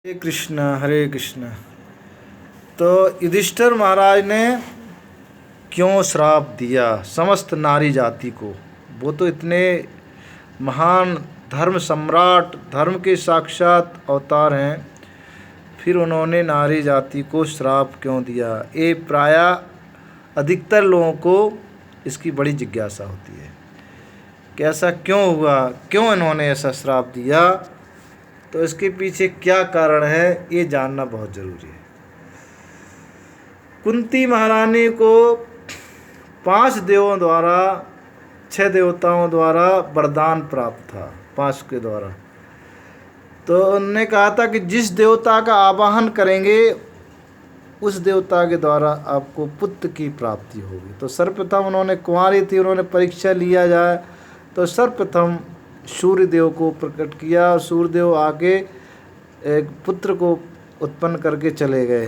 हरे कृष्ण। तो युधिष्ठिर महाराज ने क्यों श्राप दिया समस्त नारी जाति को? वो तो इतने महान धर्म सम्राट, धर्म के साक्षात अवतार हैं, फिर उन्होंने नारी जाति को श्राप क्यों दिया? ये प्रायः अधिकतर लोगों को इसकी बड़ी जिज्ञासा होती है कि ऐसा क्यों हुआ, क्यों इन्होंने ऐसा श्राप दिया। तो इसके पीछे क्या कारण है, ये जानना बहुत ज़रूरी है। कुंती महारानी को 5 देवों द्वारा, 6 देवताओं द्वारा वरदान प्राप्त था, 5 के द्वारा। तो उन्होंने कहा था कि जिस देवता का आवाहन करेंगे उस देवता के द्वारा आपको पुत्र की प्राप्ति होगी। तो सर्वप्रथम उन्होंने, कुंवारी थी, उन्होंने परीक्षा लिया जाए तो सर्वप्रथम सूर्यदेव को प्रकट किया और सूर्यदेव आके एक पुत्र को उत्पन्न करके चले गए।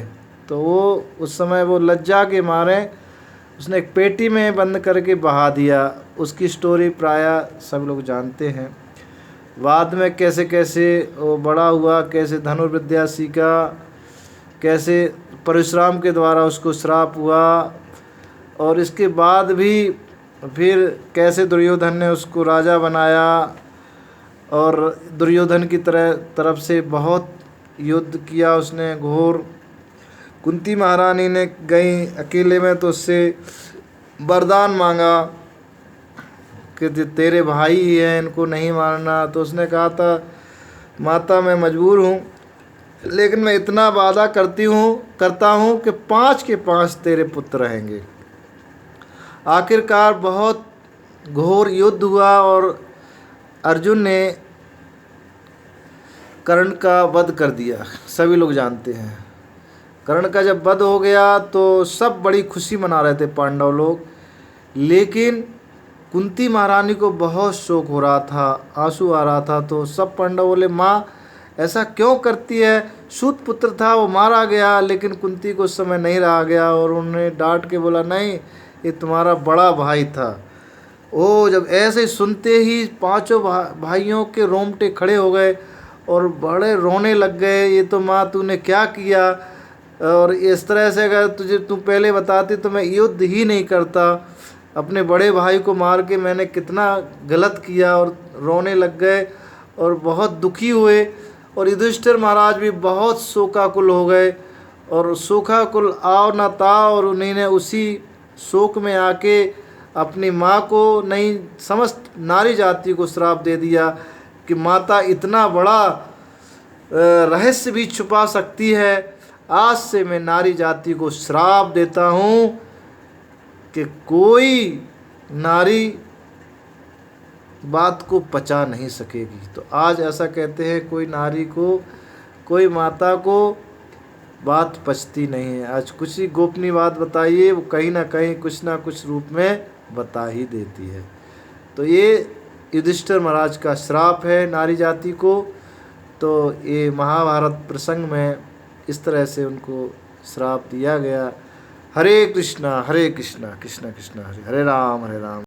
तो वो उस समय वो लज्जा के मारे उसने एक पेटी में बंद करके बहा दिया। उसकी स्टोरी प्रायः सब लोग जानते हैं। बाद में कैसे कैसे वो बड़ा हुआ, कैसे धनुर्विद्या सीखा, कैसे परशुराम के द्वारा उसको श्राप हुआ, और इसके बाद भी फिर कैसे दुर्योधन ने उसको राजा बनाया और दुर्योधन की तरफ से बहुत युद्ध किया उसने घोर। कुंती महारानी ने गई अकेले में तो उससे वरदान मांगा कि तेरे भाई ही हैं, इनको नहीं मारना। तो उसने कहा था, माता मैं मजबूर हूँ, लेकिन मैं इतना वादा करता हूँ कि 5 के 5 तेरे पुत्र रहेंगे। आखिरकार बहुत घोर युद्ध हुआ और अर्जुन ने कर्ण का वध कर दिया, सभी लोग जानते हैं। कर्ण का जब वध हो गया तो सब बड़ी खुशी मना रहे थे पांडव लोग, लेकिन कुंती महारानी को बहुत शोक हो रहा था, आंसू आ रहा था। तो सब पांडव बोले, माँ ऐसा क्यों करती है? सूत पुत्र था, वो मारा गया, लेकिन कुंती को उस समय नहीं रहा गया और उन्होंने डांट के बोला, नहीं ये तुम्हारा बड़ा भाई था। ओ जब ऐसे सुनते ही 5 भाइयों के रोंगटे खड़े हो गए और बड़े रोने लग गए। ये तो माँ तूने क्या किया, और इस तरह से अगर तू पहले बताती तो मैं युद्ध ही नहीं करता, अपने बड़े भाई को मार के मैंने कितना गलत किया। और रोने लग गए और बहुत दुखी हुए। और युधिष्ठिर महाराज भी बहुत शोकाकुल हो गए और शोकाकुल आओ ना था, और उन्होंने उसी शोक में आके अपनी माँ को नहीं, समस्त नारी जाति को श्राप दे दिया कि माता इतना बड़ा रहस्य भी छुपा सकती है। आज से मैं नारी जाति को श्राप देता हूँ कि कोई नारी बात को पचा नहीं सकेगी। तो आज ऐसा कहते हैं, कोई नारी को, कोई माता को बात पचती नहीं है। आज कुछ ही गोपनीय बात बताइए, वो कहीं ना कहीं कुछ ना कुछ रूप में बता ही देती है। तो ये युधिष्ठिर महाराज का श्राप है नारी जाति को। तो ये महाभारत प्रसंग में इस तरह से उनको श्राप दिया गया। हरे कृष्णा कृष्ण कृष्ण हरे, हरे राम हरे राम।